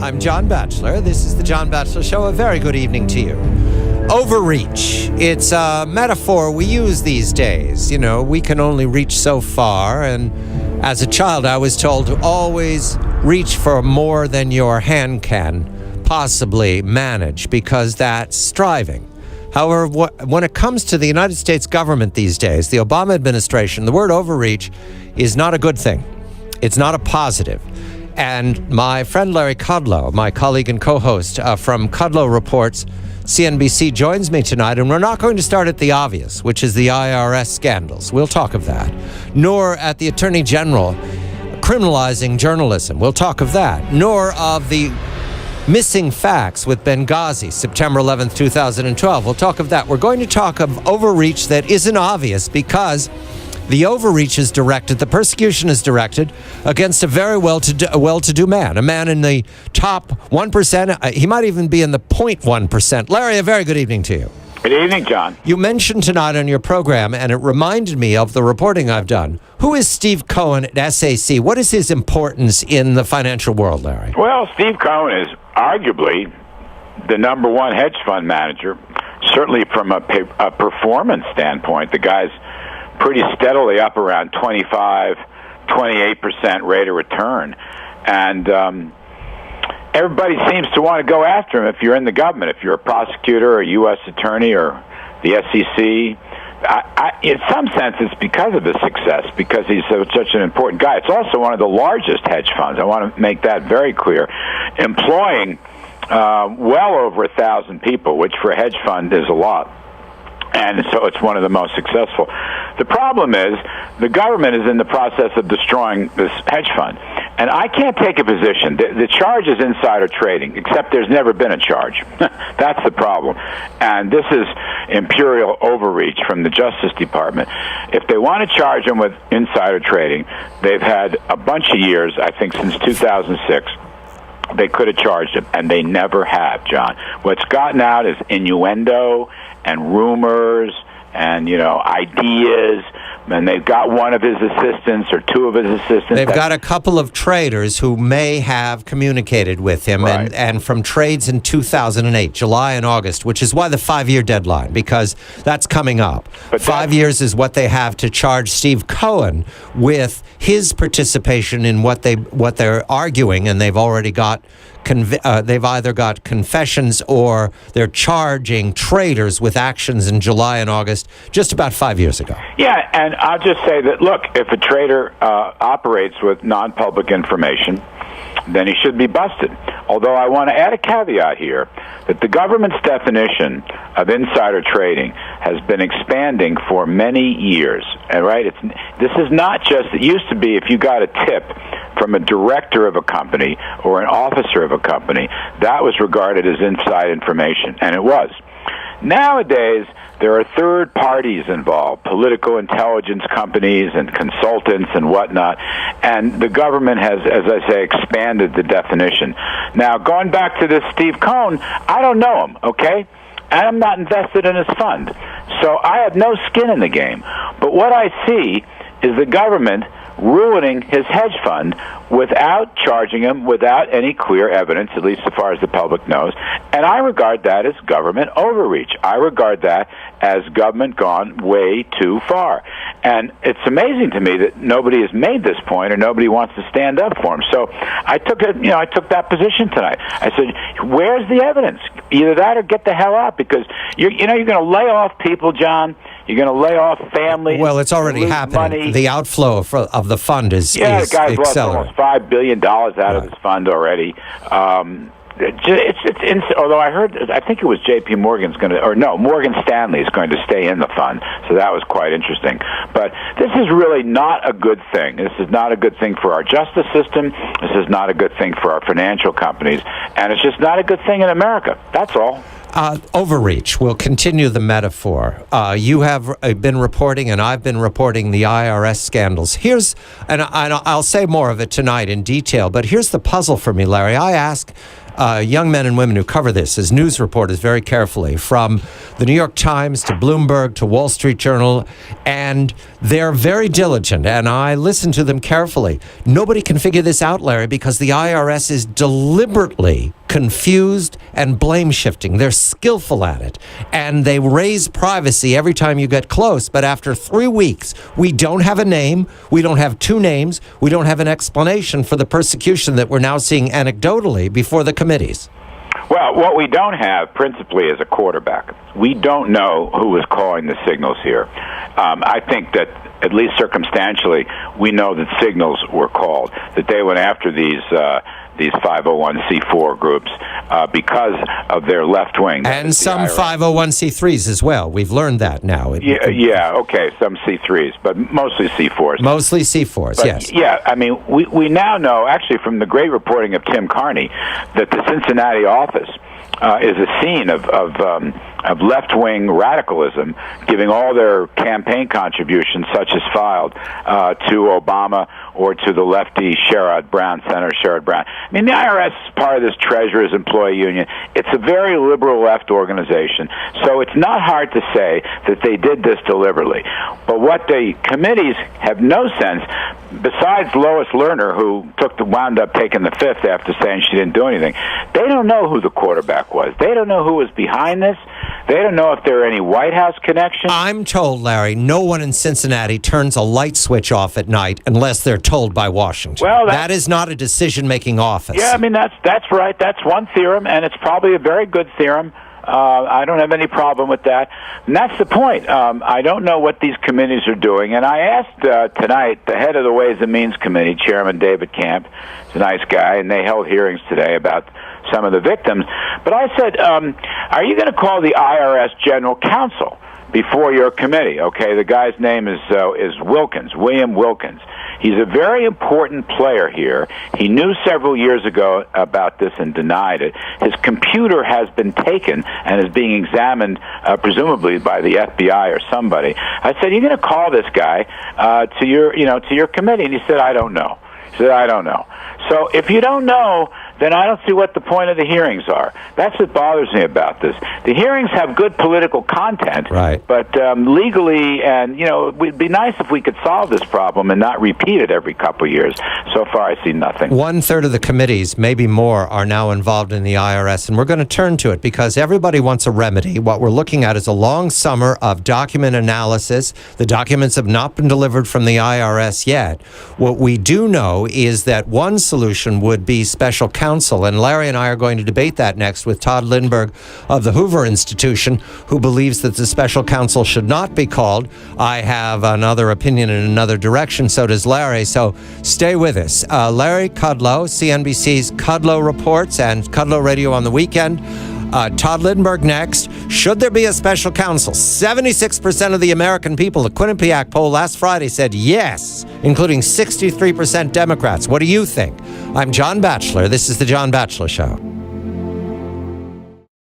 I'm John Batchelor. This is the John Batchelor Show. A very good evening to you. Overreach. It's a metaphor we use these days. You know, we can only reach so far. And as a child, I was told to always reach for more than your hand can possibly manage, because that's striving. However, when it comes to the United States government these days, the Obama administration, the word overreach is not a good thing. It's not a positive. And my friend Larry Kudlow, my colleague and co-host from Kudlow Reports, CNBC, joins me tonight, and we're not going to start at the obvious, which is the IRS scandals. We'll talk of that. Nor at the Attorney General criminalizing journalism. We'll talk of that. Nor of the missing facts with Benghazi, September 11th, 2012. We'll talk of that. We're going to talk of overreach that isn't obvious, because the overreach is directed, the persecution is directed against a very well-to-do man, a man in the top 1%. He might even be in the 0.1%. Larry, a very good evening to you. Good evening, John. You mentioned tonight on your program, and it reminded me of the reporting I've done. Who is Steve Cohen at SAC? What is his importance in the financial world, Larry? Well, Steve Cohen is arguably the number one hedge fund manager, certainly from a performance standpoint. The guy's pretty steadily up around 28% rate of return. And everybody seems to want to go after him if you're in the government, if you're a prosecutor or a U.S. attorney or the SEC. In some sense, it's because of his success, because he's such an important guy. It's also one of the largest hedge funds. I want to make that very clear, employing well over 1,000 people, which for a hedge fund is a lot. And so it's one of the most successful. The problem is the government is in the process of destroying this hedge fund. And I can't take a position. The charge is insider trading, except there's never been a charge. That's the problem. And this is imperial overreach from the Justice Department. If they want to charge him with insider trading, they've had a bunch of years, I think since 2006, they could have charged him, and they never have, John. What's gotten out is innuendo and rumors and, ideas, and they've got one of his assistants or two of his assistants. They've got a couple of traders who may have communicated with him, right, and from trades in 2008, July and August, which is why the 5-year deadline, because that's coming up. But 5 years is what they have to charge Steve Cohen with his participation in what they're arguing, and they've already got they've either got confessions or they're charging traders with actions in July and August, just about 5 years ago. Yeah, and I'll just say that, look, if a trader operates with non-public information, then he should be busted. Although I want to add a caveat here that the government's definition of insider trading has been expanding for many years. And this is not just, it used to be if you got a tip from a director of a company or an officer of a company, that was regarded as inside information, and it was. Nowadays, there are third parties involved, political intelligence companies and consultants and whatnot, and the government has, as I say, expanded the definition. Now, going back to this Steve Cohen, I don't know him, okay? And I'm not invested in his fund, so I have no skin in the game. But what I see is the government ruining his hedge fund without charging him, without any clear evidence, at least so far as the public knows. And I regard that as government overreach. I regard that as government gone way too far. And it's amazing to me that nobody has made this point or nobody wants to stand up for him. So I took that position tonight. I said, where's the evidence? Either that or get the hell out, because you're going to lay off people, John. You're going to lay off families. Well, it's already happening. Money. The outflow of the fund is the guy's lost almost $5 billion out of his fund already. Although I think it was J.P. Morgan Stanley is going to stay in the fund, so that was quite interesting. But this is really not a good thing. This is not a good thing for our justice system. This is not a good thing for our financial companies, and it's just not a good thing in America. That's all. Overreach. We'll continue the metaphor. You have been reporting, and I've been reporting the IRS scandals. And I'll say more of it tonight in detail, but here's the puzzle for me, Larry. I ask young men and women who cover this as news reporters very carefully, from the New York Times to Bloomberg to Wall Street Journal, and they're very diligent, and I listen to them carefully. Nobody can figure this out, Larry, because the IRS is deliberately confused and blame shifting. They're skillful at it, and they raise privacy every time you get close. But after 3 weeks, we don't have a name, we don't have two names, we don't have an explanation for the persecution that we're now seeing anecdotally before the committees. Well, what we don't have principally is a quarterback. We don't know who was calling the signals here. I think that, at least circumstantially, we know that signals were called, that they went after these 501c4 groups because of their left wing. And some 501c3s as well. We've learned that now. Okay, some C3s, but mostly C4s. Mostly C4s, but, yes. Yeah, I mean, we now know, actually from the great reporting of Tim Carney, that the Cincinnati office is a scene of left-wing radicalism, giving all their campaign contributions, such as filed to Obama or to the lefty Sherrod Brown, Senator Sherrod Brown. I mean, the IRS is part of this Treasurers Employee Union. It's a very liberal left organization, so it's not hard to say that they did this deliberately. But what the committees have no sense, besides Lois Lerner, who wound up taking the fifth after saying she didn't do anything, they don't know who the quarterback was. They don't know who was behind this. They don't know if there are any White House connections. I'm told, Larry, no one in Cincinnati turns a light switch off at night unless they're told by Washington. Well, that is not a decision-making office. Yeah, I mean, that's right. That's one theorem, and it's probably a very good theorem. I don't have any problem with that. And that's the point. I don't know what these committees are doing. And I asked tonight the head of the Ways and Means Committee, Chairman David Camp, he's a nice guy, and they held hearings today about some of the victims. But I said, are you going to call the IRS General Counsel before your committee? Okay, the guy's name is Wilkins, William Wilkins. He's a very important player here. He knew several years ago about this and denied it. His computer has been taken and is being examined, presumably by the FBI or somebody. I said, "You're going to call this guy to your committee?" And he said, "I don't know." He said, "I don't know." So if you don't know, then I don't see what the point of the hearings are. That's what bothers me about this. The hearings have good political content, right? But legally, and it'd be nice if we could solve this problem and not repeat it every couple of years. So far, I see nothing. 1/3 of the committees, maybe more, are now involved in the IRS, and we're going to turn to it because everybody wants a remedy. What we're looking at is a long summer of document analysis. The documents have not been delivered from the IRS yet. What we do know is that one solution would be special counsel, and Larry and I are going to debate that next with Todd Lindbergh of the Hoover Institution, who believes that the special counsel should not be called. I have another opinion in another direction, so does Larry, so stay with us. Larry Kudlow, CNBC's Kudlow Reports and Kudlow Radio on the weekend. Todd Lindbergh next. Should there be a special counsel? 76% of the American people, the Quinnipiac poll last Friday said yes, including 63% Democrats. What do you think? I'm John Batchelor. This is The John Batchelor Show.